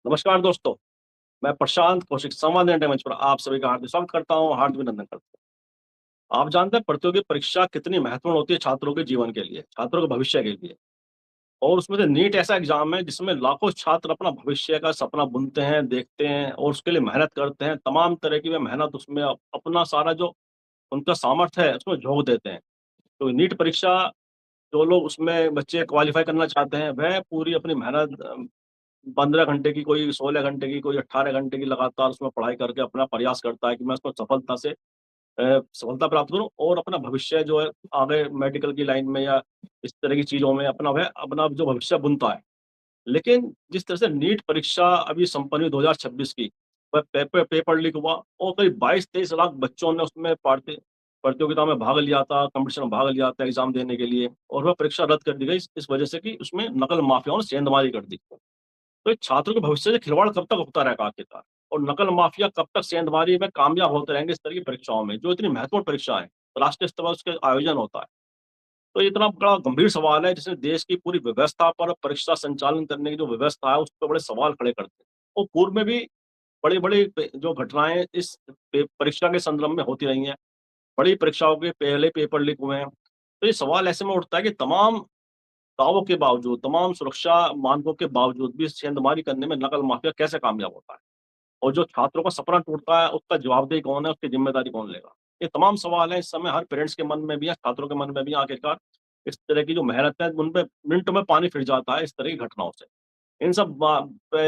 नमस्कार दोस्तों, मैं प्रशांत कौशिक संवाद इंडिया मंच पर आप सभी का हार्दिक स्वागत करता हूँ, हार्दिक अभिनंदन करता हूँ। आप जानते हैं प्रतियोगी परीक्षा कितनी महत्वपूर्ण होती है छात्रों के जीवन के लिए, छात्रों के भविष्य के लिए। और उसमें से नीट ऐसा एग्ज़ाम है जिसमें लाखों छात्र अपना भविष्य का सपना बुनते हैं, देखते हैं और उसके लिए मेहनत करते हैं। तमाम तरह की वे मेहनत उसमें अपना सारा जो उनका सामर्थ्य है उसमें झोंक देते हैं। तो नीट परीक्षा जो लोग उसमें बच्चे क्वालीफाई करना चाहते हैं, वह पूरी अपनी मेहनत 15 घंटे की, कोई 16 घंटे की, कोई 18 घंटे की लगातार उसमें पढ़ाई करके अपना प्रयास करता है कि मैं उसको सफलता से सफलता प्राप्त करूँ और अपना भविष्य जो है आगे मेडिकल की लाइन में या इस तरह की चीज़ों में अपना जो भविष्य बुनता है। लेकिन जिस तरह से नीट परीक्षा अभी संपन्न हुई 2026 की, वह पेपर लीक हुआ और करीब 22-23 लाख बच्चों ने उसमें प्रतियोगिता में भाग लिया था, कॉम्पिटिशन में भाग लिया था एग्ज़ाम देने के लिए और वह परीक्षा रद्द कर दी गई इस वजह से कि उसमें नकल माफियाओं ने सेंधमारी कर दी। तो ये छात्रों के भविष्य से खिलवाड़ कब तक होता रहेगा आखिरकार? और नकल माफिया कब तक सेंधमारी में कामयाब होते रहेंगे इस तरह की परीक्षाओं में, जो इतनी महत्वपूर्ण परीक्षा है, राष्ट्रीय स्तर पर उसके आयोजन होता है। तो ये इतना बड़ा गंभीर सवाल है जिसने देश की पूरी व्यवस्था पर परीक्षा संचालन करने की जो व्यवस्था है, उस पे बड़े सवाल खड़े करते हैं। और पूर्व में भी बड़ी-बड़ी जो घटनाएँ इस परीक्षा के संदर्भ में होती रही हैं। बड़ी परीक्षाओं के पहले पेपर लीक हुए हैं। तो ये सवाल ऐसे में उठता है कि तमाम दावों के बावजूद, तमाम सुरक्षा मानकों के बावजूद भी सेंधमारी करने में नकल माफिया कैसे कामयाब होता है? और जो छात्रों का सपना टूटता है, उसका जवाबदेही कौन है, उसकी ज़िम्मेदारी कौन लेगा? ये तमाम सवाल हैं इस समय हर पेरेंट्स के मन में भी है, छात्रों के मन में भी है आखिरकार इस तरह की जो मेहनत है, उन पे मिनट में पानी फिर जाता है इस तरह की घटनाओं से। इन सब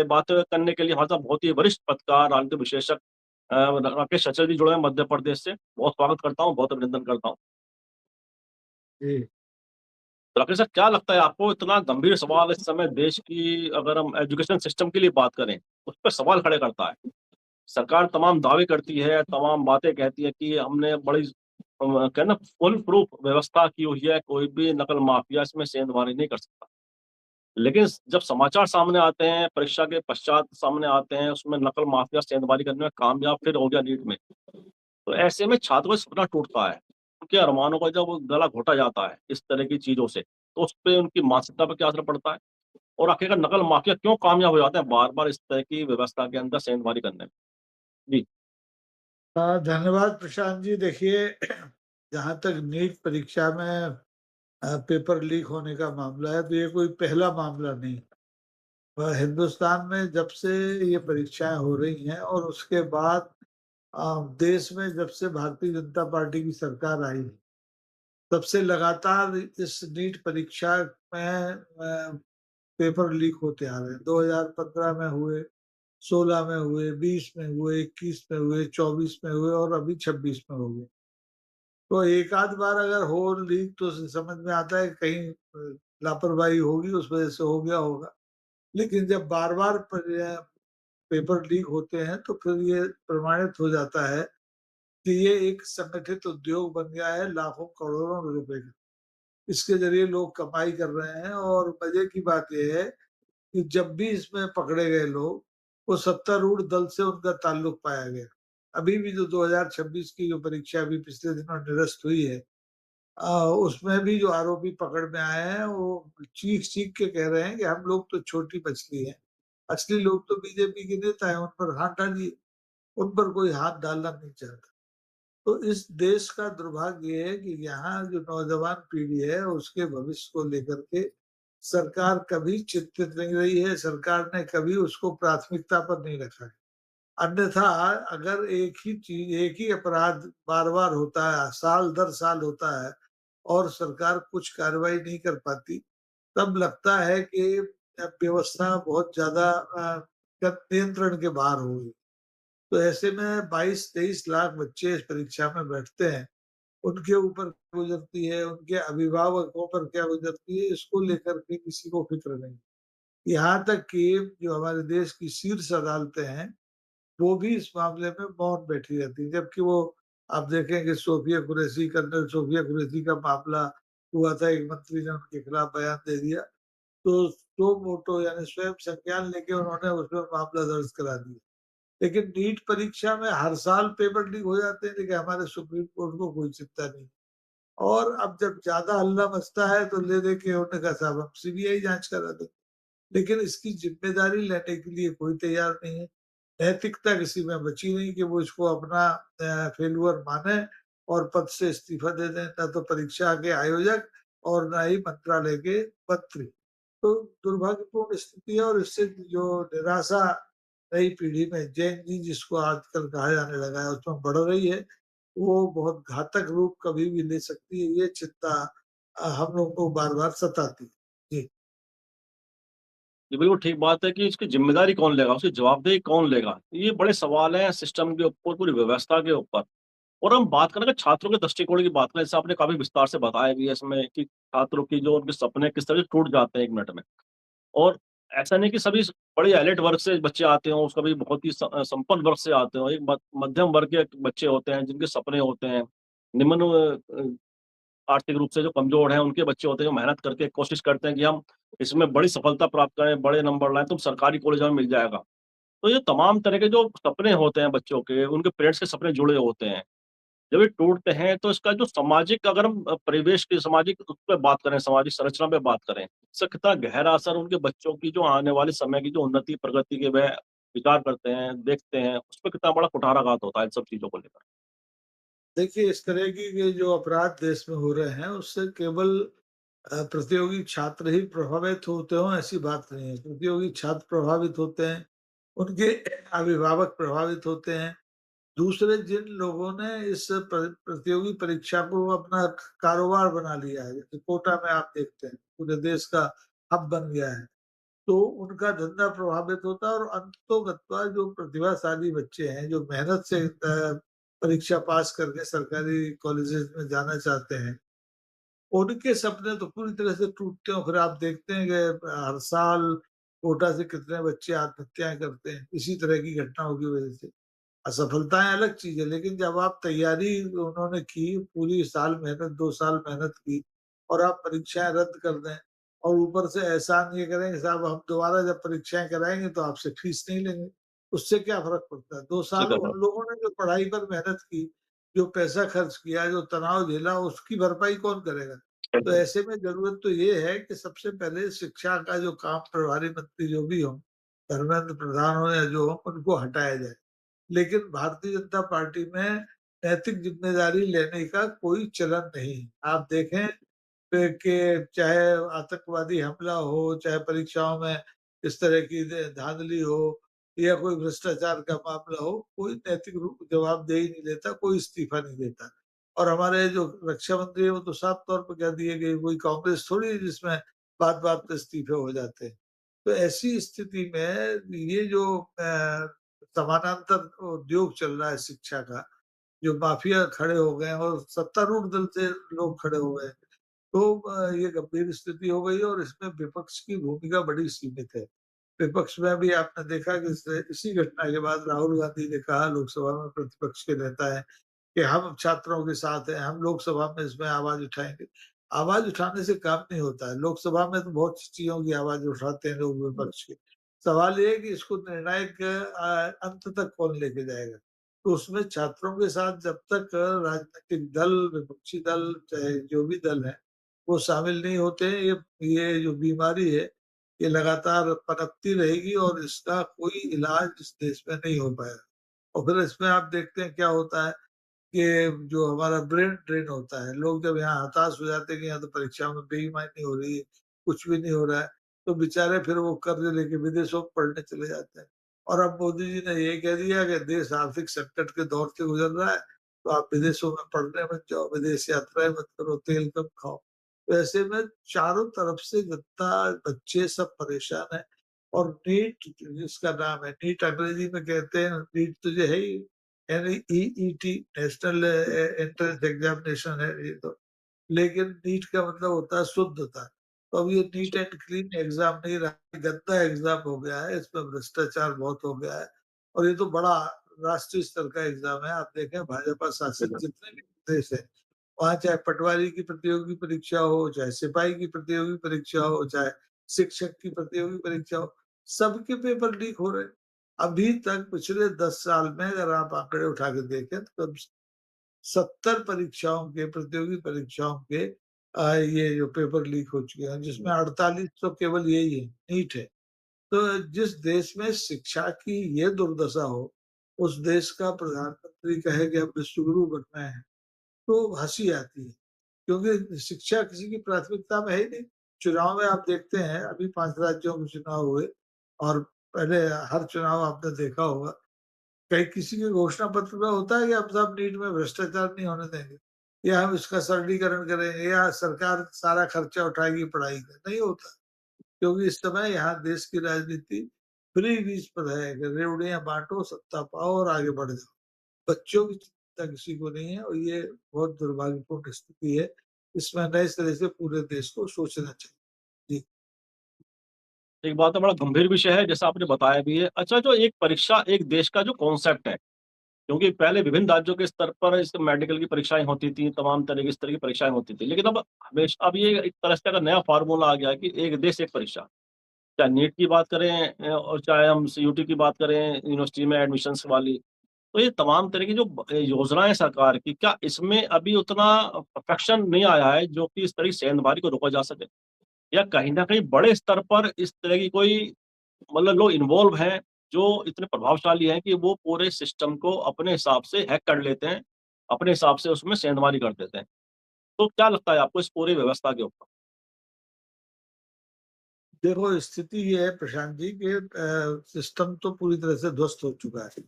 बातें करने के लिए हमारे साथ बहुत ही वरिष्ठ पत्रकार, राजनीतिक विश्लेषक राकेश अचल जी जुड़े हैं मध्य प्रदेश से। बहुत स्वागत करता हूँ, बहुत अभिनंदन करता हूँ। जी। तो राकेश सर क्या लगता है आपको इतना गंभीर सवाल इस समय देश की अगर हम एजुकेशन सिस्टम की लिए बात करें, उस पे सवाल खड़े करता है। सरकार तमाम दावे करती है, तमाम बातें कहती है कि हमने बड़ी क्या है ना फुल प्रूफ व्यवस्था की हुई है, कोई भी नकल माफिया इसमें सेंधमारी नहीं कर सकता। लेकिन जब समाचार सामने आते हैं, परीक्षा के पश्चात सामने आते हैं, उसमें नकल माफिया सेंधमारी करने में कामयाब फिर हो गया नीट में। तो ऐसे में छात्रों का सपना टूटता है। उनके अरमानों का जब गला घोटा जाता है इस तरह की चीज़ों से, तो उसपे उनकी मानसिकता पे क्या असर पड़ता है? और आखिरकार नकल माफिया क्यों कामयाब हो जाते हैं बार-बार इस तरह की व्यवस्था के अंदर सेंधमारी करने में? जी। धन्यवाद प्रशांत जी। देखिए, जहाँ तक नीट परीक्षा में पेपर लीक होने का मामला है, तो ये कोई पहला मामला नहीं। हिंदुस्तान में जब से ये परीक्षाएँ हो रही हैं और उसके बाद देश में जब से भारतीय जनता पार्टी की सरकार आई, तब से लगातार इस नीट परीक्षा में पेपर लीक होते आ रहे हैं। 2015 में हुए, 16 में हुए, 20 में हुए, 21 में हुए, 24 में हुए और अभी 26 में हो गए। तो एक आध बार अगर हो लीक तो समझ में आता है कहीं लापरवाही होगी, उस वजह से हो गया होगा। लेकिन जब बार-बार पेपर लीक होते हैं तो फिर ये प्रमाणित हो जाता है कि ये एक संगठित उद्योग बन गया है लाखों करोड़ों रुपए का। इसके ज़रिए लोग कमाई कर रहे हैं और मज़े की बात ये है कि जब भी इसमें पकड़े गए लोग, वो सत्तारूढ़ दल से उनका ताल्लुक पाया गया। अभी भी जो 2026 की जो परीक्षा अभी पिछले दिनों निरस्त हुई है, उसमें भी जो आरोपी पकड़ में आए हैं, वो चीख-चीख के कह रहे हैं कि हम लोग तो छोटी मछली हैं। असली लोग तो बीजेपी के नेता हैं, उन पर हाथ डालिए। उन पर कोई हाथ डालना नहीं चाहता। तो इस देश का दुर्भाग्य ये है कि यहाँ जो नौजवान पीढ़ी है, उसके भविष्य को लेकर के सरकार कभी चिंतित नहीं रही है, सरकार ने कभी उसको प्राथमिकता पर नहीं रखा है। अन्यथा अगर एक ही अपराध बार-बार होता है, साल दर साल होता है और सरकार कुछ कार्रवाई नहीं कर पाती, तब लगता है कि व्यवस्था बहुत ज़्यादा नियंत्रण के बाहर हो गई। तो ऐसे में 22-23 लाख बच्चे इस परीक्षा में बैठते हैं, उनके ऊपर क्या गुज़रती है, उनके अभिभावकों पर क्या गुज़रती है, इसको लेकर के किसी को फ़िक्र नहीं। यहाँ तक कि जो हमारे देश की शीर्ष अदालतें हैं, वो भी इस मामले में मौन बैठी रहती है। जबकि वो आप देखेंगे सोफिया कुरैशी, कर्नल सोफिया कुरैशी का मामला हुआ था, एक मंत्री ने उनके खिलाफ बयान दे दिया, तो सो मोटो यानी स्वयं संज्ञान लेके उन्होंने उसमें मामला दर्ज करा दिया। लेकिन नीट परीक्षा में हर साल पेपर लीक हो जाते हैं, लेकिन हमारे सुप्रीम कोर्ट को कोई चिंता नहीं। और अब जब ज़्यादा हल्ला मचता है तो ले दे के उन्होंने कहा साहब हम सीबीआई जाँच करा दें। लेकिन इसकी ज़िम्मेदारी लेने के लिए कोई तैयार नहीं है। नैतिकता किसी में बची नहीं कि वो इसको अपना फेल्योर माने और पद से इस्तीफ़ा दे दें, ना तो परीक्षा के आयोजक और ना ही मंत्रालय के मंत्री। तो दुर्भाग्यपूर्ण स्थिति है और इससे जो निराशा नई पीढ़ी में जेन ज़ी जिसको आजकल कहा जाने लगा है, उसमें बढ़ रही है, वो बहुत घातक रूप कभी भी ले सकती है, ये चिंता हम लोगों को बार-बार सताती है। जी। ये बिल्कुल ठीक बात है कि इसकी ज़िम्मेदारी कौन लेगा, उसकी जवाबदेही कौन लेगा? ये बड़े सवाल हैं सिस्टम के ऊपर, पूरी व्यवस्था के ऊपर। और हम बात करें अगर छात्रों के दृष्टिकोण की बात करें, जैसे आपने काफ़ी विस्तार से बताया भी है इसमें कि छात्रों की जो उनके सपने किस तरह से टूट जाते हैं 1 मिनट में। और ऐसा नहीं कि सभी बड़े एलीट वर्ग से बच्चे आते हों, कभी बहुत ही संपन्न वर्ग से आते हों। एक मध्यम वर्ग के बच्चे होते हैं, जिनके सपने होते हैं। निम्न आर्थिक रूप से जो कमज़ोर हैं, उनके बच्चे होते हैं, जो मेहनत करके कोशिश करते हैं कि हम इसमें बड़ी सफलता प्राप्त करें, बड़े नंबर लाएँ, तो सरकारी कॉलेज हमें मिल जाएगा। तो ये तमाम तरह के जो सपने होते हैं बच्चों के, उनके पेरेंट्स के सपने जुड़े होते हैं। जब ये टूटते हैं तो इसका जो सामाजिक, अगर हम परिवेश की सामाजिक उस पे बात करें, सामाजिक संरचना पे बात करें, इसका कितना गहरा असर उनके बच्चों की जो आने वाले समय की जो उन्नति, प्रगति के वह विचार करते हैं, देखते हैं, उस पे कितना बड़ा कुठाराघात होता है इन सब चीज़ों को लेकर। देखिए, इस तरह की के जो अपराध देश में हो रहे हैं, उससे केवल प्रतियोगी छात्र ही प्रभावित होते हों, ऐसी बात नहीं है। प्रतियोगी छात्र प्रभावित होते हैं, उनके अभिभावक प्रभावित होते हैं। दूसरे जिन लोगों ने इस प्रतियोगी परीक्षा को अपना कारोबार बना लिया है, जैसे कोटा में आप देखते हैं, पूरे देश का हब बन गया है, तो उनका धंधा प्रभावित होता है और अंततोगत्वा जो प्रतिभाशाली बच्चे हैं, जो मेहनत से परीक्षा पास करके सरकारी कॉलेजेस में जाना चाहते हैं, उनके सपने तो पूरी तरह से टूटते हैं। फिर आप देखते हैं कि हर साल कोटा से कितने बच्चे आत्महत्याएँ करते हैं, इसी तरह की घटनाओं की वजह से। असफलताएँ अलग चीज़ है, लेकिन जब आप तैयारी उन्होंने की, पूरी साल मेहनत 2 साल मेहनत की और आप परीक्षाएँ रद्द कर दें और ऊपर से एहसान ये करें कि साहब हम दोबारा जब परीक्षाएँ कराएँगे तो आपसे फीस नहीं लेंगे। उससे क्या फ़र्क पड़ता है? 2 जी, साल उन बिल्कुल। लोगों ने जो पढ़ाई पर मेहनत की, जो पैसा खर्च किया, जो तनाव झेला, उसकी भरपाई कौन करेगा? तो बिल्कुल, ऐसे में ज़रूरत तो ये है कि सबसे पहले शिक्षा का जो काम प्रभारी मंत्री जो भी हों, धर्मेंद्र प्रधान हो या जो हो, उनको हटाया जाए। लेकिन भारतीय जनता पार्टी में नैतिक ज़िम्मेदारी लेने का कोई चलन नहीं है। आप देखें कि चाहे आतंकवादी हमला हो, चाहे परीक्षाओं में इस तरह की धांधली हो या कोई भ्रष्टाचार का मामला हो, कोई नैतिक रूप जवाबदेही नहीं लेता, कोई इस्तीफा नहीं देता। और हमारे जो रक्षा मंत्री है, वो तो साफ तौर पे कह दिए कि कोई कांग्रेस थोड़ी है जिसमें बात-बात पे इस्तीफे हो जाते हैं। तो ऐसी स्थिति में ये जो समानांतर उद्योग चल रहा है शिक्षा का, जो माफिया खड़े हो गए हैं और सत्तारूढ़ दल से लोग खड़े हो गए हैं, तो ये गंभीर स्थिति हो गई है और इसमें विपक्ष की भूमिका बड़ी सीमित है। विपक्ष में भी आपने देखा कि इसी घटना के बाद राहुल गांधी ने कहा लोकसभा में प्रतिपक्ष के नेता हैं कि हम छात्रों के साथ हैं, हम लोकसभा में इसमें आवाज़ उठाएँगे। आवाज़ उठाने से काम नहीं होता है, लोकसभा में तो बहुत सी चीज़ों की आवाज़ उठाते हैं लोग विपक्ष की। सवाल ये है कि इसको निर्णायक अंत तक कौन लेके जाएगा? तो उसमें छात्रों के साथ जब तक राजनीतिक दल, विपक्षी दल, चाहे जो भी दल है, वो शामिल नहीं होते हैं, ये जो बीमारी है, ये लगातार पनपती रहेगी और इसका कोई इलाज इस देश में नहीं हो पाएगा। और फिर इसमें आप देखते हैं क्या होता है कि जो हमारा ब्रेन ड्रेन होता है, लोग जब यहाँ हताश हो जाते हैं कि यहाँ तो परीक्षाओं में बेईमानी हो रही है, कुछ भी नहीं हो रहा है, तो बेचारे फिर वो कर्ज़ लेके विदेशों में पढ़ने चले जाते हैं। और अब मोदी जी ने ये कह दिया कि देश आर्थिक संकट के दौर से गुज़र रहा है, तो आप विदेशों में पढ़ने मत जाओ, विदेश यात्राएँ मत करो, तेल कम खाओ। तो ऐसे में चारों तरफ से जनता, बच्चे सब परेशान हैं और नीट जिसका नाम है, नीट अंग्रेज़ी में कहते हैं, नीट तो जो है ही NEET नेशनल एंट्रेंस एग्जामिनेशन है ये तो। लेकिन नीट का मतलब होता है शुद्धता। तो अब ये नीट एंड क्लीन एग्ज़ाम नहीं रहा, गंदा एग्ज़ाम हो गया है, इसमें भ्रष्टाचार बहुत हो गया है और ये तो बड़ा राष्ट्रीय स्तर का एग्ज़ाम है। आप देखें भाजपा शासित बिल्कुल। जितने भी प्रदेश हैं, वहाँ चाहे पटवारी की प्रतियोगी परीक्षा हो, चाहे सिपाही की प्रतियोगी परीक्षा हो, चाहे शिक्षक की प्रतियोगी परीक्षा हो, सबके पेपर लीक हो रहे हैं। अभी तक पिछले 10 साल में अगर आप आंकड़े उठा के देखें तो कम से 70 परीक्षाओं के, प्रतियोगी परीक्षाओं के ये जो पेपर लीक हो चुके हैं, जिसमें 48 तो केवल यही है, नीट है। तो जिस देश में शिक्षा की ये दुर्दशा हो, उस देश का प्रधानमंत्री कहे कि हम विश्वगुरु बनना है, तो हँसी आती है। क्योंकि शिक्षा किसी की प्राथमिकता में है ही नहीं। चुनाव में आप देखते हैं, अभी 5 राज्यों में चुनाव हुए और पहले हर चुनाव आपने देखा होगा, कहीं किसी के घोषणा पत्र में होता है कि हम सब नीट में भ्रष्टाचार नहीं होने देंगे, या हम इसका सरलीकरण करेंगे, या सरकार सारा खर्चा उठाएगी पढ़ाई का, नहीं होता। क्योंकि इस समय यहाँ देश की राजनीति फ्री बीज पर है कि रेवड़ियाँ बाँटो, सत्ता पाओ और आगे बढ़ जाओ। बच्चों की चिंता किसी को नहीं है और ये बहुत दुर्भाग्यपूर्ण स्थिति है। इसमें नए सिरे से पूरे देश को सोचना चाहिए। जी। एक बात है, बड़ा गंभीर विषय है, जैसा आपने बताया भी है। अच्छा, जो एक परीक्षा एक देश का जो कॉन्सेप्ट है, क्योंकि पहले विभिन्न राज्यों के स्तर पर इस मेडिकल की परीक्षाएँ होती थी, तमाम तरह की इस तरह की परीक्षाएँ होती थी। लेकिन अब ये एक तरह से का नया फ़ॉर्मूला आ गया है कि एक देश एक परीक्षा। चाहे नीट की बात करें और चाहे हम सीयूटी की बात करें, यूनिवर्सिटी में एडमिशन्स वाली। तो ये तमाम तरह की जो योजनाएँ सरकार की, क्या इसमें अभी उतना परफेक्शन नहीं आया है, जो कि इस तरह की सेंधमारी को रोका जा सके? या कहीं न कहीं बड़े स्तर पर इस तरह की कोई मतलब लोग इन्वॉल्व हैं, जो इतने प्रभावशाली हैं कि वो पूरे सिस्टम को अपने हिसाब से हैक कर लेते हैं, अपने हिसाब से उसमें सेंधमारी कर देते हैं। तो क्या लगता है आपको इस पूरी व्यवस्था के ऊपर? देखो, स्थिति ये है प्रशांत जी कि सिस्टम तो पूरी तरह से ध्वस्त हो चुका है।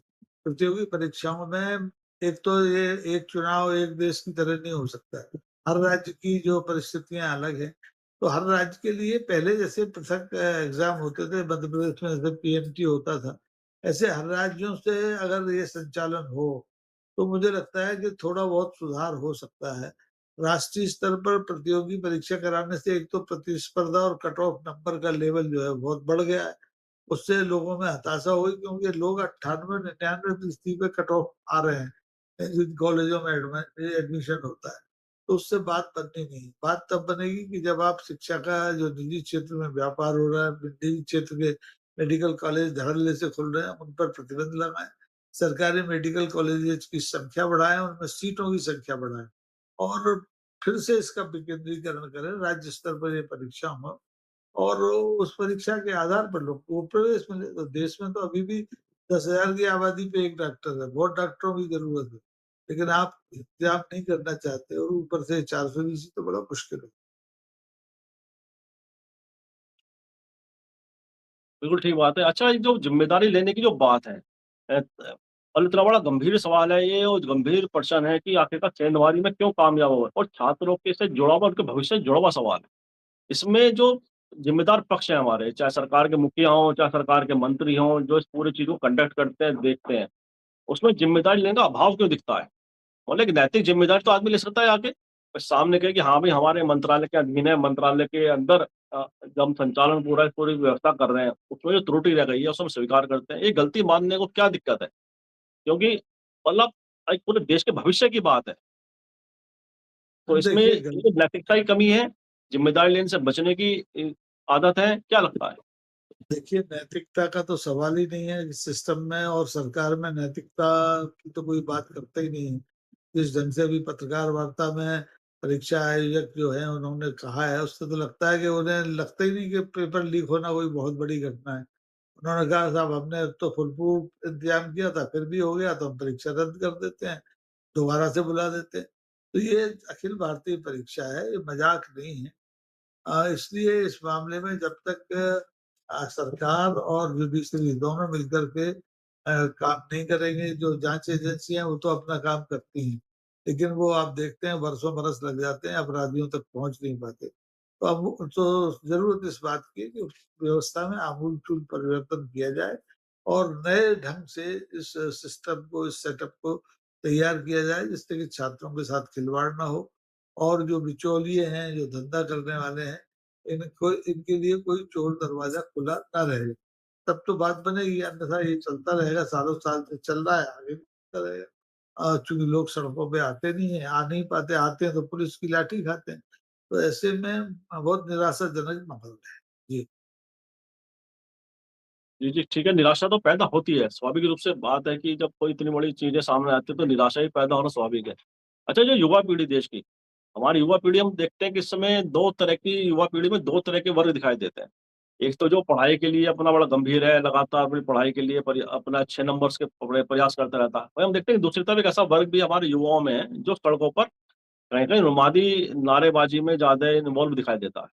प्रतियोगी परीक्षाओं में एक तो ये एक चुनाव एक देश की तरह नहीं हो सकता है। हर राज्य की जो परिस्थितियाँ अलग हैं, तो हर राज्य के लिए पहले जैसे पृथक एग्ज़ाम होते थे, मध्य प्रदेश में जैसे पीएमटी होता था, ऐसे हर राज्यों से अगर ये संचालन हो, तो मुझे लगता है कि थोड़ा बहुत सुधार हो सकता है। राष्ट्रीय स्तर पर प्रतियोगी परीक्षा कराने से एक तो प्रतिस्पर्धा और कट ऑफ नंबर का लेवल जो है बहुत बढ़ गया है। उससे लोगों में हताशा हुई क्योंकि लोग 98-99% पे कट ऑफ आ रहे हैं, जिन कॉलेजों में एडमिशन होता है। तो उससे बात बननी नहीं। बात तब बनेगी कि जब आप शिक्षा का जो निजी क्षेत्र में व्यापार हो रहा है, निजी क्षेत्र के मेडिकल कॉलेज धड़ल्ले से खुल रहे हैं, उन पर प्रतिबंध लगाएँ। सरकारी मेडिकल कॉलेजेस की संख्या बढ़ाएँ, उनमें सीटों की संख्या बढ़ाएँ। और फिर से इसका विकेंद्रीकरण करें, राज्य स्तर पर ये परीक्षा हो और उस परीक्षा के आधार पर लोग को प्रवेश मिले। तो देश में तो अभी भी 10,000 की आबादी पे 1 डॉक्टर है, बहुत डॉक्टरों की ज़रूरत है। लेकिन आप इंतज़ाम नहीं करना चाहते और ऊपर से 420 तो बड़ा मुश्किल है। बिल्कुल ठीक बात है। अच्छा, ये जो ज़िम्मेदारी लेने की जो बात है और इतना बड़ा गंभीर सवाल है ये और गंभीर प्रश्न है कि आखिरकार सेंधमारी में क्यों कामयाब हुआ और छात्रों के से जुड़ा हुआ, उनके भविष्य से जुड़ा हुआ सवाल है। इसमें जो ज़िम्मेदार पक्ष है हमारे, चाहे सरकार के मुखिया हों, चाहे सरकार के मंत्री हों, जो इस पूरी चीज़ को कंडक्ट करते हैं, देखते हैं, उसमें ज़िम्मेदारी लेने का अभाव क्यों दिखता है? मतलब एक नैतिक ज़िम्मेदारी तो आदमी ले सकता है आके, बस सामने कहे कि हाँ भाई, हमारे मंत्रालय के अधीन है, मंत्रालय के अंदर जब हम संचालन पूरी व्यवस्था कर रहे हैं, उसमें जो त्रुटि रह गई है, उसे हम स्वीकार करते हैं। ये गलती मानने को क्या दिक्कत है? क्योंकि मतलब एक पूरे देश के भविष्य की बात है, तो इसमें देखिए ये जो नैतिकता की कमी है, ज़िम्मेदारी लेने से बचने की आदत है, क्या लगता है? देखिए, नैतिकता का तो सवाल ही नहीं है इस सिस्टम में और सरकार में नैतिकता की तो कोई बात करता ही नहीं है। जिस ढंग से अभी पत्रकार वार्ता में परीक्षा आयोजक जो हैं उन्होंने कहा है, उससे तो लगता है कि उन्हें लगता ही नहीं कि पेपर लीक होना कोई बहुत बड़ी घटना है। उन्होंने कहा साहब हमने तो फुल प्रूफ इंतज़ाम किया था, फिर भी हो गया तो हम परीक्षा रद्द कर देते हैं, दोबारा से बुला देते हैं। तो ये अखिल भारतीय परीक्षा है, ये मज़ाक नहीं है। इसलिए इस मामले में जब तक सरकार और जुडिशरी दोनों मिलकर के काम नहीं करेंगे, जो जाँच एजेंसियाँ हैं वो तो अपना काम करती हैं। लेकिन वो आप देखते हैं वर्षों बरस लग जाते हैं, अपराधियों तक पहुँच नहीं पाते। तो अब तो ज़रूरत इस बात की है कि व्यवस्था में आमूल-चूल परिवर्तन किया जाए और नए ढंग से इस सिस्टम को, इस सेटअप को तैयार किया जाए जिससे कि छात्रों के साथ खिलवाड़ ना हो और जो बिचौलिए हैं, जो धंधा करने वाले हैं, इनको इनके लिए कोई चोर दरवाज़ा खुला ना रहे। तब तो बात बनेगी, अन्यथा ये चलता रहेगा, सालों-साल से चल रहा है, आगे भी चलता रहेगा। चूँकि लोग सड़कों पे आते नहीं हैं, आ नहीं पाते, आते हैं तो पुलिस की लाठी खाते हैं। तो ऐसे में बहुत निराशाजनक माहौल है। जी। जी, जी, ठीक है, निराशा तो पैदा होती है, स्वाभाविक रूप से बात है कि जब कोई इतनी बड़ी चीज़ें सामने आती है, तो निराशा ही पैदा होना स्वाभाविक है। अच्छा, जो युवा पीढ़ी देश की, हमारी युवा पीढ़ी हम देखते हैं कि इस समय 2 तरह की युवा पीढ़ी में 2 तरह के वर्ग दिखाई देते हैं। एक तो जो पढ़ाई के लिए अपना बड़ा गंभीर है, लगातार अपनी पढ़ाई के लिए अपना अच्छे नंबर्स के प्रयास करता रहता है। वहीं हम देखते हैं दूसरी तरफ एक ऐसा वर्ग भी हमारे युवाओं में है, जो सड़कों पर कहीं-कहीं उन्मादी नारेबाजी में ज़्यादा इन्वॉल्व दिखाई देता है।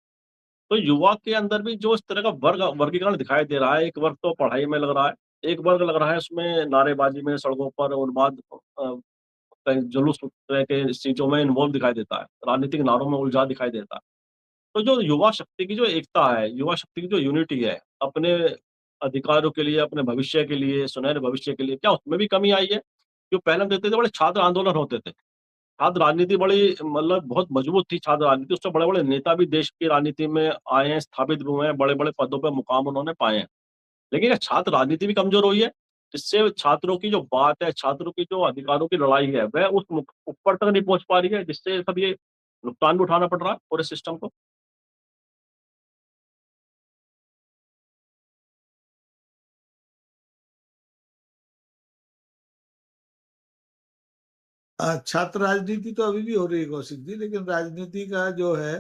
तो युवा के अंदर भी जो इस तरह का वर्गीकरण दिखाई दे रहा है, एक वर्ग तो पढ़ाई में लग रहा है, एक वर्ग लग रहा है उसमें नारेबाजी में, सड़कों पर उन्माद कहीं जुलूस तरह के इस चीज़ों में इन्वॉल्व दिखाई देता है, राजनीतिक नारों में उलझा दिखाई देता है। तो जो युवा शक्ति की जो एकता है, युवा शक्ति की जो यूनिटी है, अपने अधिकारों के लिए, अपने भविष्य के लिए, सुनहरे भविष्य के लिए, क्या उसमें भी कमी आई है? जो पहले हम देखते थे बड़े छात्र आंदोलन होते थे। छात्र राजनीति बड़ी मतलब बहुत मजबूत थी छात्र राजनीति, उससे बड़े-बड़े नेता भी देश की राजनीति में आए हैं, स्थापित भी हुए हैं, बड़े-बड़े पदों पे मुकाम उन्होंने पाए हैं। लेकिन क्या छात्र राजनीति भी कमज़ोर हुई है? जिससे छात्रों की जो बात है, छात्रों की जो अधिकारों की लड़ाई है, वह उस ऊपर तक नहीं पहुँच पा रही है, जिससे सब ये नुकसान भी उठाना पड़ रहा है पूरे सिस्टम को? छात्र राजनीति तो अभी भी हो रही है कौशिक जी, लेकिन राजनीति का जो है,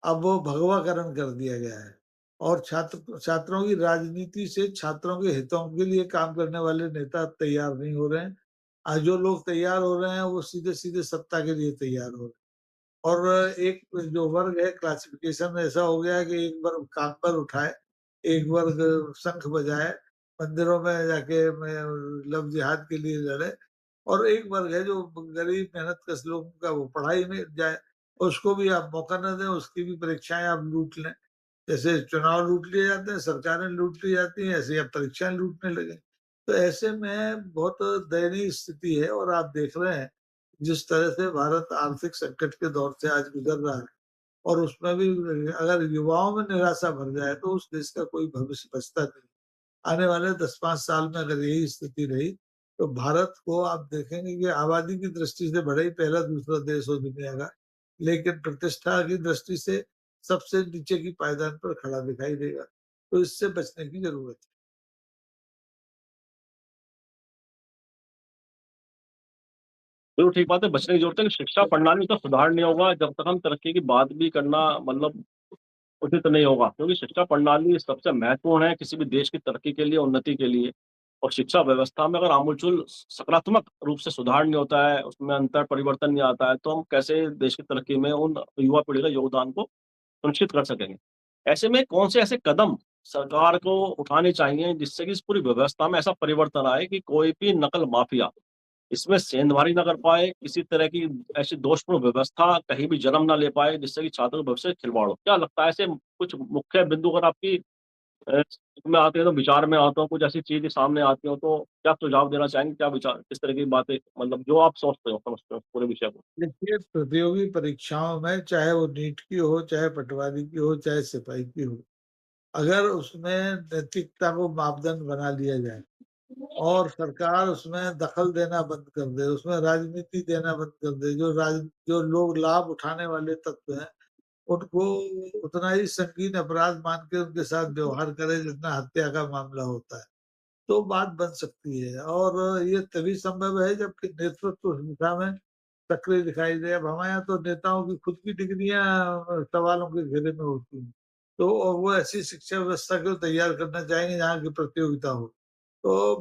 अब वो भगवाकरण कर दिया गया है और छात्रों की राजनीति से छात्रों के हितों के लिए काम करने वाले नेता तैयार नहीं हो रहे हैं। जो लोग तैयार हो रहे हैं, वो सीधे-सीधे सत्ता के लिए तैयार हो रहे हैं। और एक जो वर्ग है क्लासिफिकेशन ऐसा हो गया है कि एक वर्ग काँकर उठाए, एक वर्ग शंख बजाए, मंदिरों में जाके में लव जिहाद के लिए लड़े और एक वर्ग है जो गरीब मेहनतकश लोगों का वो पढ़ाई में जाए, उसको भी आप मौका ना दें, उसकी भी परीक्षाएँ आप लूट लें। जैसे चुनाव लूट लिए जाते हैं, सरकारें लूट ली जाती हैं, ऐसे ही अब परीक्षाएँ लूटने लगे। तो ऐसे में बहुत दयनीय स्थिति है और आप देख रहे हैं, जिस तरह से भारत आर्थिक संकट के दौर से आज गुज़र रहा है और उसमें भी अगर युवाओं में निराशा भर जाए, तो उस देश का कोई भविष्य बचता नहीं। आने वाले 10-5 साल में अगर यही स्थिति रही, तो भारत को आप देखेंगे कि आबादी की दृष्टि से भले ही पहला-दूसरा देश हो दुनिया का, लेकिन प्रतिष्ठा की दृष्टि से सबसे नीचे की पायदान पर खड़ा दिखाई देगा। तो इससे बचने की ज़रूरत है। बिल्कुल ठीक बात है, बचने की ज़रूरत है कि शिक्षा प्रणाली में तो सुधार नहीं होगा जब तक हम तरक्की की बात भी करना मतलब उचित नहीं होगा, क्योंकि शिक्षा प्रणाली सबसे महत्वपूर्ण है किसी भी देश की तरक्की के लिए, उन्नति के लिए। और शिक्षा व्यवस्था में अगर आमूलचूल सकारात्मक रूप से सुधार नहीं होता है, उसमें अंतर परिवर्तन नहीं आता है, तो हम कैसे देश की तरक्की में उन युवा पीढ़ी का योगदान को सुनिश्चित कर सकेंगे। ऐसे में कौन से ऐसे कदम सरकार को उठाने चाहिए जिससे कि इस पूरी व्यवस्था में ऐसा परिवर्तन आए कि कोई भी नकल माफिया इसमें सेंधमारी ना कर पाए, किसी तरह की ऐसी दोषपूर्ण व्यवस्था कहीं भी जन्म ना ले पाए, जिससे कि छात्रों के भविष्य से खिलवाड़ हो। क्या लगता है ऐसे कुछ मुख्य बिंदु अगर आपकी में आते हैं तो विचार में आता हूँ, कुछ ऐसी चीज़ें सामने आती हो तो क्या सुझाव देना चाहेंगे? क्या विचार किस तरह की बातें मतलब जो आप सोचते हो, समझते हो पूरे विषय को? देखिए, प्रतियोगी परीक्षाओं में चाहे वो नीट की हो, चाहे पटवारी की हो, चाहे सिपाही की हो, अगर उसमें नैतिकता को मापदंड बना लिया जाए और सरकार उसमें दखल देना बंद कर दे, उसमें राजनीति देना बंद कर दे, जो लोग लाभ उठाने वाले तत्व हैं, उनको उतना ही संगीन अपराध मान के उनके साथ व्यवहार करे जितना हत्या का मामला होता है, तो बात बन सकती है और ये तभी संभव है जबकि नेतृत्व उस दिशा में सक्रिय दिखाई दे। अब हमारे यहाँ तो नेताओं की खुद की डिग्रियाँ सवालों के घेरे में होती हैं, तो और वो ऐसी शिक्षा व्यवस्था को तैयार करना चाहेंगे जहाँ की प्रतियोगिता हो। तो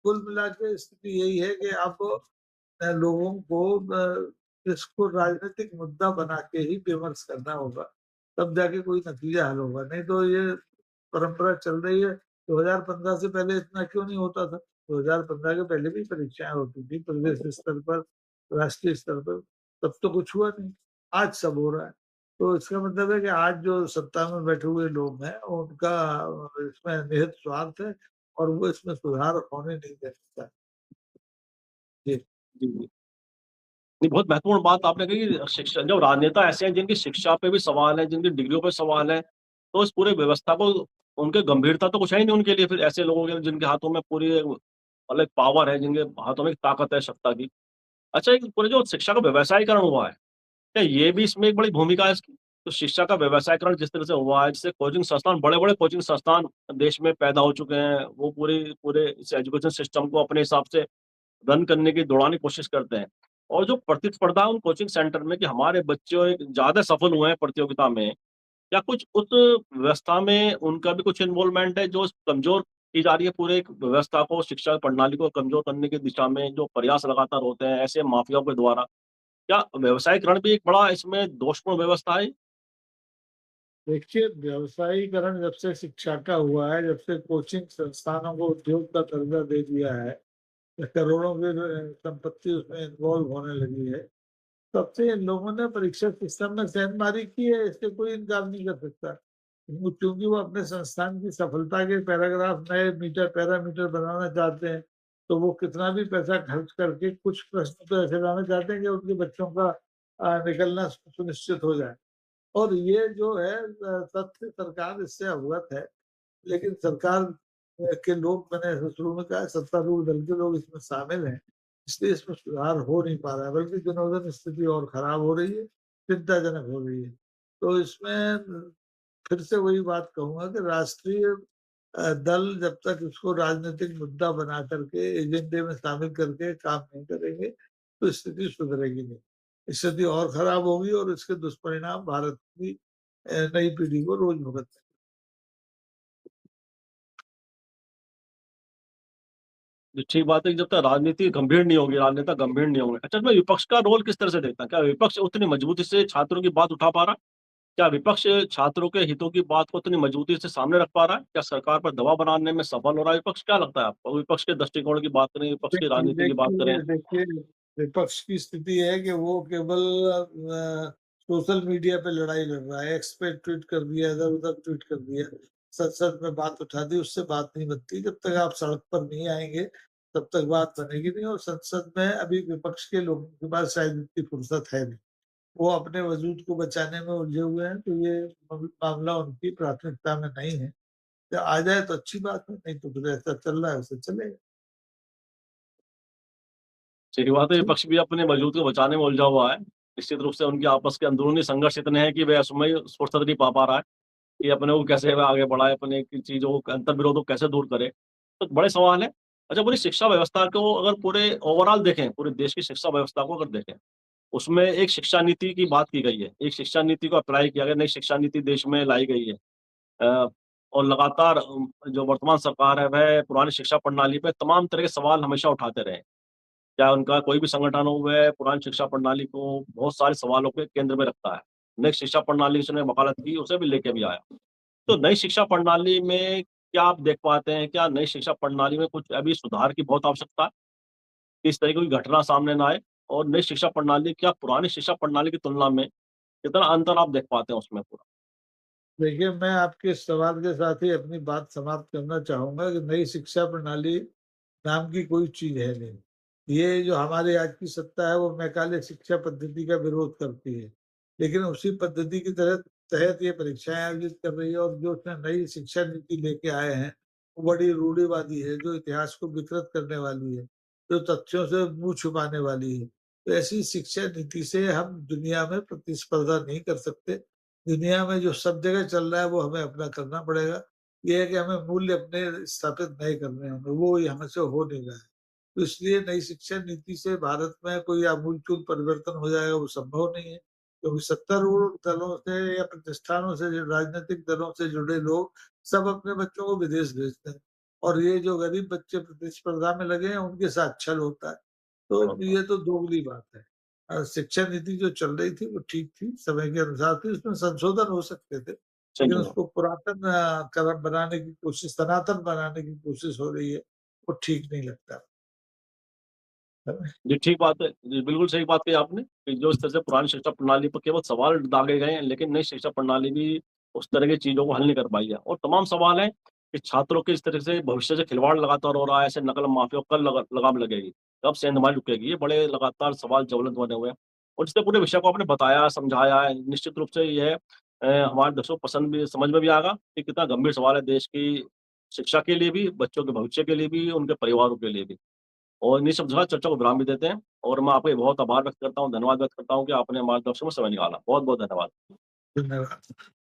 कुल मिला के स्थिति यही है कि आप लोगों को इसको राजनीतिक मुद्दा बना के ही विमर्श करना होगा, तब जाके कोई नतीजा हल होगा। नहीं तो ये परंपरा चल रही है, 2015 से पहले इतना क्यों नहीं होता था? 2015 के पहले भी परीक्षाएँ होती थी प्रदेश स्तर पर, राष्ट्रीय स्तर पर, तब तो कुछ हुआ नहीं। आज सब हो रहा है। तो इसका मतलब है कि आज जो सत्ता में बैठे हुए लोग हैं, उनका इसमें निहित स्वार्थ है और वो इसमें सुधार होने नहीं देना चाहते। जी। जी, जी। नहीं, बहुत महत्वपूर्ण बात आपने कही कि शिक्षा जो राजनेता ऐसे हैं जिनकी शिक्षा पे भी सवाल है, जिनकी डिग्रियों पे सवाल है, तो इस पूरे व्यवस्था को उनके गंभीरता तो कुछ है ही नहीं उनके लिए फिर ऐसे लोगों के लिए जिनके हाथों में पूरी मतलब एक पावर है, जिनके हाथों में एक ताकत है सत्ता की। अच्छा एक पूरे जो शिक्षा का व्यवसायीकरण हुआ है, क्या ये भी इसमें एक बड़ी भूमिका है इसकी? तो शिक्षा का व्यवसायीकरण जिस तरह से हुआ है, जिससे कोचिंग संस्थान बड़े-बड़े कोचिंग संस्थान देश में पैदा हो चुके हैं, वो पूरे इस एजुकेशन सिस्टम को अपने हिसाब से रन करने की दौड़ाने की कोशिश करते हैं। और जो प्रतिस्पर्धा है उन कोचिंग सेंटर में कि हमारे बच्चे ज़्यादा सफल हुए हैं प्रतियोगिता में, क्या कुछ उस व्यवस्था में उनका भी कुछ इन्वॉल्वमेंट है जो कमज़ोर की जा रही है पूरे एक व्यवस्था को, शिक्षा प्रणाली को कमज़ोर करने की दिशा में जो प्रयास लगातार होते हैं ऐसे माफियाओं के द्वारा? क्या व्यवसायीकरण भी एक बड़ा इसमें दोषपूर्ण व्यवस्था है? देखिए, व्यवसायीकरण जब से शिक्षा का हुआ है, जब से कोचिंग संस्थानों को उद्योग का दर्जा दे दिया है, करोड़ों की संपत्ति उसमें इन्वॉल्व होने लगी है, तब से इन लोगों ने परीक्षा सिस्टम में सेंधमारी की है, इससे कोई इनकार नहीं कर सकता। वो चूँकि वो अपने संस्थान की सफलता के पैराग्राफ नए पैरामीटर बनाना चाहते हैं, तो वो कितना भी पैसा खर्च करके कुछ प्रश्न तो ऐसे लाना चाहते हैं कि उनके बच्चों का निकलना सुनिश्चित हो जाए। और ये जो है तथ्य सरकार इससे अवगत है, लेकिन सरकार के लोग मैंने ऐसे शुरू में कहा सत्तारूढ़ दल के लोग इसमें शामिल हैं, इसलिए इसमें सुधार हो नहीं पा रहा है, बल्कि दिनों-दिन स्थिति और खराब हो रही है, चिंताजनक हो रही है। तो इसमें फिर से वही बात कहूँगा कि राष्ट्रीय दल जब तक इसको राजनीतिक मुद्दा बना करके एजेंडे में शामिल करके काम नहीं करेंगे, तो स्थिति सुधरेगी नहीं। स्थिति और खराब होगी और इसके दुष्परिणाम भारत की नई पीढ़ी को रोज़ भुगतने जी, ठीक बात है कि जब तक राजनीति गंभीर नहीं होगी, राजनेता गंभीर नहीं होंगे। अच्छा, इसमें विपक्ष का रोल किस तरह से देखता है? क्या विपक्ष उतनी मजबूती से छात्रों की बात उठा पा रहा है? क्या विपक्ष छात्रों के हितों की बात को उतनी मजबूती से सामने रख पा रहा है? क्या सरकार पर दबाव बनाने में सफल हो रहा है विपक्ष? क्या लगता है आपको? विपक्ष के दृष्टिकोण की बात करें, विपक्ष की देखिए राजनीति की बात करें? देखिए देखिए, विपक्ष की स्थिति है कि वो केवल सोशल मीडिया पे लड़ाई लड़ रहा है, एक्स पे ट्वीट कर दिया, इधर-उधर ट्वीट कर दिया, सच-सच में बात उठा दी, उससे बात नहीं बनती। जब तक आप सड़क पर नहीं आएँगे, तब तक बात बनेगी नहीं और संसद में अभी विपक्ष के लोगों के पास शायद इतनी फुर्सत है नहीं। वो अपने वजूद को बचाने में उलझे हुए हैं, तो ये मामला उनकी प्राथमिकता में नहीं है। तो आ जाए तो अच्छी बात है, नहीं तो फिर ऐसा चल रहा है, वैसे चलेगा। सीधी बात है, ठीक। विपक्ष भी अपने वजूद को बचाने में उलझा हुआ है। निश्चित रूप से उनके आपस के अंदरूनी संघर्ष इतने हैं कि वह उसमें फुर्सत नहीं पा रहा है कि अपने को कैसे वह आगे बढ़ाए, अपने की चीज़ों को अंतर्विरोधों को कैसे दूर करे। तो बड़े सवाल हैं। अच्छा, पूरी शिक्षा व्यवस्था को अगर पूरे ओवरऑल देखें, पूरे देश की शिक्षा व्यवस्था को अगर देखें, उसमें एक शिक्षा नीति की बात की गई है। एक शिक्षा नीति को अप्लाई किया गया, नई शिक्षा नीति देश में लाई गई है। और लगातार जो वर्तमान सरकार है, वह पुरानी शिक्षा प्रणाली पे तमाम तरह के सवाल हमेशा उठाते रहे। चाहे उनका कोई भी संगठन हो, वह पुरानी शिक्षा प्रणाली को बहुत सारे सवालों के केंद्र में रखता है। नई शिक्षा प्रणाली उसने वकालत की, उसे भी लेके भी आया। तो नई शिक्षा प्रणाली में क्या आप देख पाते हैं, क्या नई शिक्षा प्रणाली में कुछ अभी सुधार की बहुत आवश्यकता है? कि इस तरह की कोई घटना सामने ना आए और नई शिक्षा प्रणाली क्या पुरानी शिक्षा प्रणाली की तुलना में कितना अंतर आप देख पाते हैं उसमें पूरा? देखिए, मैं आपके इस सवाल के साथ ही अपनी बात समाप्त करना चाहूँगा कि नई शिक्षा प्रणाली नाम की कोई चीज़ है नहीं। ये जो हमारी आज की सत्ता है, वो मैकाले शिक्षा पद्धति का विरोध करती है। लेकिन उसी पद्धति की तहत ये परीक्षाएँ आयोजित कर रही है और जो उसमें नई शिक्षा नीति लेके आए हैं, वो बड़ी रूढ़िवादी है, जो इतिहास को विकृत करने वाली है, जो तथ्यों से मुँह छुपाने वाली है। तो ऐसी शिक्षा नीति से हम दुनिया में प्रतिस्पर्धा नहीं कर सकते। दुनिया में जो सब जगह चल रहा है, वो हमें अपना करना पड़ेगा। ये है कि हमें मूल्य अपने स्थापित नहीं करने होंगे, वो ये हमसे हो नहीं रहा है। तो इसलिए नई शिक्षा नीति से भारत में कोई आमूलचूल परिवर्तन हो जाएगा, वो संभव नहीं है। क्योंकि सत्तारूढ़ दलों से या प्रतिष्ठानों से, जो राजनीतिक दलों से जुड़े लोग सब अपने बच्चों को विदेश भेजते हैं और ये जो गरीब बच्चे प्रतिस्पर्धा में लगे हैं, उनके साथ छल होता है। तो हाँ, ये तो दोगली बात है। शिक्षा नीति जो चल रही थी, वो ठीक थी, समय के अनुसार थी, उसमें संशोधन हो सकते थे। लेकिन सही है। उसको पुरातन करण बनाने की कोशिश, सनातन बनाने की कोशिश हो रही है, वो ठीक नहीं लगता। है ना? जी, ठीक बात है। जी, बिल्कुल सही बात कही आपने कि जो इस तरह से पुरानी शिक्षा प्रणाली पर केवल सवाल दागे गए हैं, लेकिन नई शिक्षा प्रणाली भी उस तरह की चीज़ों को हल नहीं कर पाई है और तमाम सवाल हैं कि छात्रों के इस तरह से भविष्य से खिलवाड़ लगातार हो रहा है, ऐसे नकल माफियाओं को कब लगाम लगेगी? कब सेंधमारी रुकेगी? ये बड़े लगातार सवाल ज्वलंत बने हुए हैं और जितने पूरे विषय को आपने बताया, समझाया है, निश्चित रूप से ये हमारे दर्शकों को पसंद भी समझ में भी आएगा कि कितना गंभीर सवाल है देश की शिक्षा के लिए भी, बच्चों के भविष्य के लिए भी, उनके परिवारों के लिए भी। और इन्हीं शब्दों के साथ चर्चा को विराम भी देते हैं और मैं आपका बहुत आभार व्यक्त करता हूँ, धन्यवाद व्यक्त करता हूँ कि आपने हमारे दर्शकों में समय निकाला। बहुत-बहुत धन्यवाद। धन्यवाद।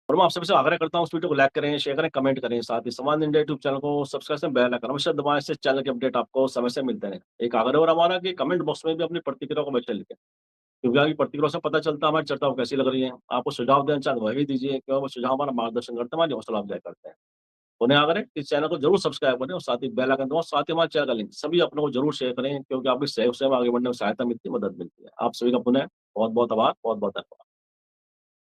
और मैं आपसे फिर से आग्रह करता हूँ, इस वीडियो को लाइक करें, शेयर करें, कमेंट करें। साथ ही समान इंडिया यूट्यूब चैनल को सब्सक्राइब करें, बेल आइकन अवश्य दबाएँ, इससे चैनल के अपडेट आपको समय से मिलते रहें। एक आग्रह और हमारा कि कमेंट बॉक्स में भी अपनी प्रतिक्रिया को अवश्य लिखें। क्योंकि आपकी प्रतिक्रिया से पता चलता है हमारी चर्चा को कैसी लग रही है। आपको सुझाव देना चाहें तो वह भी दीजिए, क्योंकि वो सुझाव हमारा मार्गदर्शन करते हैं, हमारी हौसला अफ़ज़ाई करते हैं। उन्हें याद रहे इस चैनल को ज़रूर सब्सक्राइब करें और साथ ही बेल आइकन दबाएँ, साथ ही हमारे चैनल का लिंक सभी अपनों को ज़रूर शेयर करें, क्योंकि आपके सहयोग से हमें आगे बढ़ने में सहायता मिलती है, मदद मिलती है। आप सभी का पुनः बहुत-बहुत आभार, बहुत-बहुत धन्यवाद।